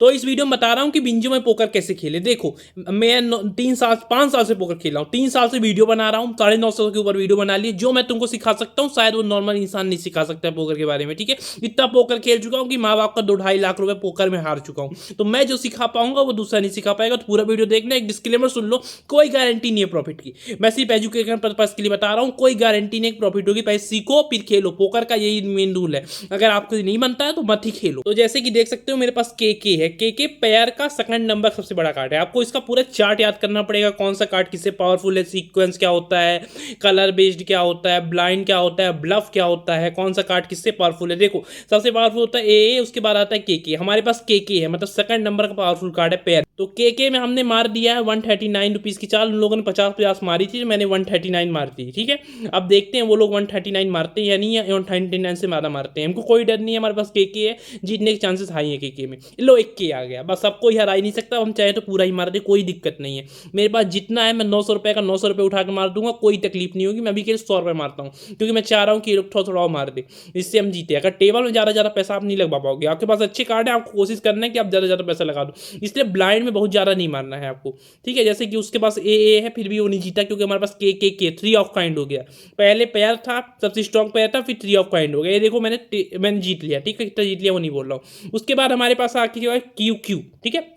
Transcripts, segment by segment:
तो इस वीडियो में बता रहा हूँ कि बिंजो में पोकर कैसे खेले। देखो मैं 5 साल से पोकर खेल रहा हूँ, 3 साल से वीडियो बना रहा हूँ, 950 के ऊपर वीडियो बना ली। जो मैं तुमको सिखा सकता हूँ शायद वो नॉर्मल इंसान नहीं सिखा सकता है पोकर के बारे में, ठीक है। इतना पोकर खेल चुका हूँ कि माँ बाप का 2-2.5 लाख रुपए पोकर में हार चुका हूँ। तो मैं जो सिखा पाऊंगा वो दूसरा नहीं सिखा पाएगा। तो पूरा वीडियो देखना। एक डिस्क्लेमर सुन लो, कोई गारंटी नहीं है प्रॉफिट की, मैं सिर्फ एजुकेशन पर्पज के लिए बता रहा हूँ। कोई गारंटी नहीं प्रॉफिट होगी, पहले सीखो फिर खेलो। पोकर का यही मेन रूल है, अगर आपको नहीं बनता है तो मत ही खेलो। तो जैसे कि देख सकते हो मेरे पास के है। के पेयर का सेकंड नंबर सबसे बड़ा कार्ड है। आपको इसका पूरा चार्ट याद करना पड़ेगा, कौन सा कार्ड किससे पावरफुल है, सीक्वेंस क्या होता है, कलर बेस्ड क्या होता है, ब्लाइंड क्या होता है, ब्लफ क्या होता है, कौन सा कार्ड किससे पावरफुल है। देखो सबसे पावरफुल होता है ए, उसके बाद आता है के। हमारे पास के है, मतलब सेकंड नंबर का पावरफुल कार्ड है पेयर। तो के में हमने मार दिया है 139 रुपीज़ की चाल। उन लोगों ने 50-50 मारी थी, मैंने 139 मार दी, ठीक है। अब देखते हैं वो लोग 139 मारते हैं या नहीं, या 139 से ज़्यादा मारते हैं। हमको कोई डर नहीं है, हमारे पास के है, जीतने के चांसेस हाई है के में। लो एक के आ गया, बस सबको ही हरा ही नहीं सकता, हम चाहे तो पूरा ही मार दे, कोई दिक्कत नहीं है। मेरे पास जितना है मैं 900 रुपये का 900 रुपये उठा के मार दूंगा, कोई तकलीफ नहीं होगी। मैं अभी के 100 रुपये मारता हूँ क्योंकि मैं चाह रहा हूँ कि थोड़ा थोड़ा मार दे, इससे हम जीते। अगर टेबल में ज़्यादा पैसा आप नहीं लगा पाओगे, आपके पास अच्छे कार्ड है, आपको कोशिश करना है कि आप ज़्यादा पैसा लगा दो। इसलिए ब्लाइंड में बहुत ज़्यादा नहीं मारना है आपको, ठीक है। जैसे कि उसके पास ए है, फिर भी वो नहीं जीता क्योंकि हमारे पास के 3 ऑफ काइंड हो गया। पहले पेयर था, सबसे स्ट्रॉन्ग पेयर था, फिर 3 ऑफ काइंड हो गया। ये देखो मैंने जीत लिया, ठीक है। कितना जीत लिया वो नहीं बोल रहा हूँ। उसके बाद हमारे पास आके जो है क्यू, ठीक है।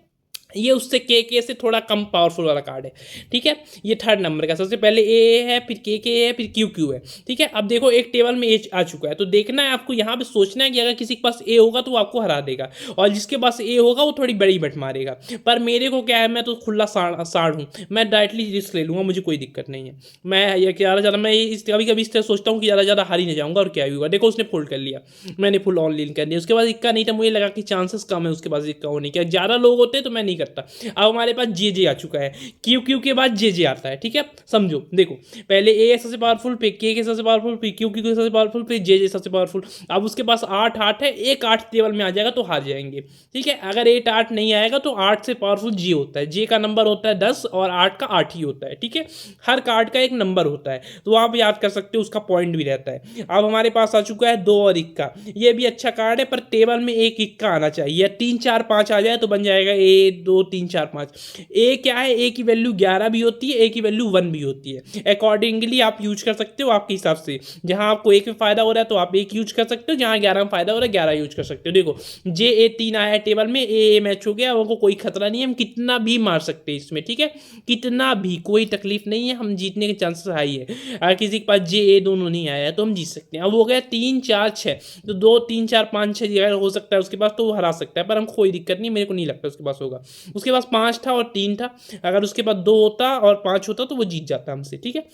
ये उससे के से थोड़ा कम पावरफुल वाला कार्ड है, ठीक है। ये थर्ड नंबर का, सबसे पहले ए है, फिर के है, फिर क्यू है, ठीक है। अब देखो एक टेबल में ए आ चुका है, तो देखना है आपको यहाँ पे सोचना है कि अगर किसी के पास ए होगा तो वो आपको हरा देगा, और जिसके पास ए होगा वो थोड़ी बड़ी बट मारेगा। पर मेरे को क्या है, मैं तो खुला साड़ हूँ, मैं डायरेक्टली रिस्क ले लूँगा, मुझे कोई दिक्कत नहीं है। मैं ये ज़्यादा मैं इस कभी कभी इस तरह सोचता हूँ कि ज़्यादा हार ही नहीं जाऊँगा और क्या होगा। देखो उसने फोल्ड कर लिया, मैंने फुल ऑन लीन कर लिया, उसके बाद इक्का नहीं था, मुझे लगा कि चांसेस कम है उसके पास इक्का होने के, ज़्यादा लोग होते तो मैं नहीं करता। अब हमारे पास जे आ चुका है, क्यू के बाद जे आता है, ठीक है। समझो देखो, पहले ए सबसे पावरफुल, फिर के सबसे पावरफुल, फिर क्यू सबसे पावरफुल, फिर जे सबसे पावरफुल। अब उसके पास 8 है, एक 8 टेबल में आ जाएगा तो हार जाएंगे, ठीक है। अगर 8 नहीं आएगा तो 8 से पावरफुल जे होता है। जे का नंबर होता है 10 और 8 का 8 ही होता है, ठीक है। हर कार्ड का एक नंबर होता है, तो आप याद कर सकते हो, उसका पॉइंट भी रहता है। अब हमारे पास आ चुका है 2 और इक्का। ये भी अच्छा कार्ड है, पर टेबल में एक इक्का आना चाहिए, 3 4 5 आ जाए तो बन जाएगा 1 2 3 4 5। ए क्या है, ए की वैल्यू 11 भी होती है, ए की वैल्यू 1 भी होती है। अकॉर्डिंगली आप यूज कर सकते हो आपके हिसाब से, जहां आपको एक में फायदा हो रहा है तो आप एक यूज कर सकते हो, जहां 11 में फायदा हो रहा है 11 यूज कर सकते हो। देखो जे ए 3 आया है टेबल में, ए मैच हो गया, हमको कोई खतरा नहीं है, हम कितना भी मार सकते हैं इसमें, ठीक है। कितना भी, कोई तकलीफ नहीं है, हम जीतने के चांसेस हाई है। अगर किसी के पास जे ए दोनों नहीं आया है तो हम जीत सकते हैं। अब हो गया 3 4 6, तो 2 3 4 5 6 अगर हो सकता है उसके पास तो वो हरा सकता है, पर हमको कोई दिक्कत नहीं, मेरे को नहीं लगता उसके पास होगा। उसके पास 5 था और 3 था, अगर उसके पास 2 होता और 5 होता तो वो जीत जाता हमसे, ठीक है।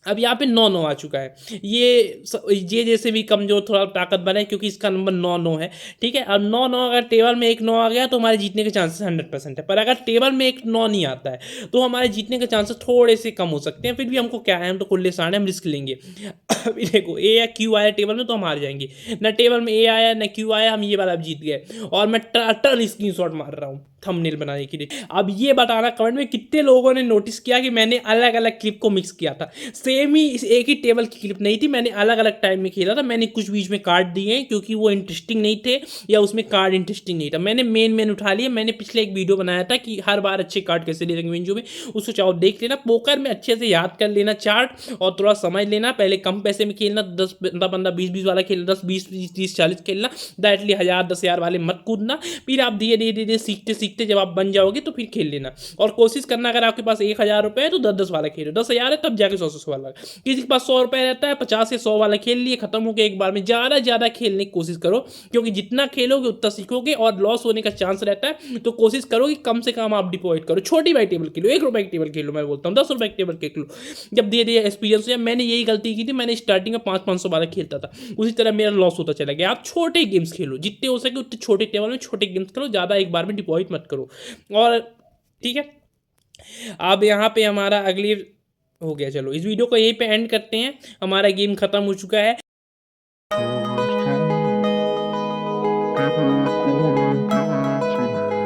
अब यहाँ पे 9 आ चुका है। ये जैसे भी कमजोर थोड़ा ताकतवर है क्योंकि इसका नंबर 9 है, ठीक है। अब 9 अगर टेबल में एक 9 आ गया तो हमारे जीतने के चांसेस 100% है। पर अगर टेबल में एक 9 नहीं आता है तो हमारे जीतने के चांसेस थोड़े से कम हो सकते हैं। फिर भी हमको क्या है, हम तो खुले साढ़े हम रिस्क लेंगे। अभी देखो ए या क्यू आया टेबल में तो हम हार जाएंगे, ना टेबल में ए आया ना क्यू आया, हम ये वाला जीत गए। और मैं टर्टल स्क्रीनशॉट मार रहा हूँ थंबनेल बनाने के लिए। अब ये बताना कमेंट में कितने लोगों ने नोटिस किया कि मैंने अलग अलग क्लिप को मिक्स किया था। सेम ही एक ही टेबल की क्लिप नहीं थी, मैंने अलग अलग टाइम में खेला था। मैंने कुछ बीच में कार्ड दिए हैं क्योंकि वो इंटरेस्टिंग नहीं थे या उसमें कार्ड इंटरेस्टिंग नहीं था। मैंने मेन उठा लिया। मैंने पिछले एक वीडियो बनाया था कि हर बार अच्छे कार्ड कैसे ले विंजो में, उसको चाहो देख लेना। पोकर में अच्छे से याद कर लेना चार्ट और थोड़ा समझ लेना। पहले कम पैसे में खेलना, 10 15 15 20 20 वाला खेलना, 10 20 30 40 खेलना। डायरेक्टली 1000 10,000 वाले मत कूदना। फिर आप धीरे धीरे धीरे सीखते सीखते जब आप बन जाओगे तो फिर खेल लेना। और कोशिश करना अगर आपके पास 1000 रुपये है तो 10 10 वाला खेलो, 10,000 है तब जाके 100 वाला। किसी के पास 100 रुपये रहता है, 50 से 100 वाला खेल लिए, खत्म हो गया एक बार में। ज़्यादा खेलने की कोशिश करो क्योंकि जितना खेलोगे उतना सीखोगे और लॉस होने का चांस रहता है। तो कोशिश करो कि कम से कम आप डिपॉजिट करो। छोटी भाई टेबल खेलो, 1 रुपये की टेबल खेलो, मैं बोलता हूँ 10 रुपये की टेबल खेलो। जब धीरे धीरे एक्सपीरियंस हुआ, मैंने यही गलती की थी। मैंने स्टार्टिंग में 500 वाला खेलता था, उसी तरह मेरा लॉस होता चला गया। आप छोटे गेम्स खेलो, जितने हो सके उतने छोटे टेबल में छोटे गेम्स खेलो, ज़्यादा एक बार में डिपॉजिट मत करो। और ठीक है, अब यहाँ पे हमारा अगली हो गया। चलो इस वीडियो को यहीं पे एंड करते हैं, हमारा गेम खत्म हो चुका है।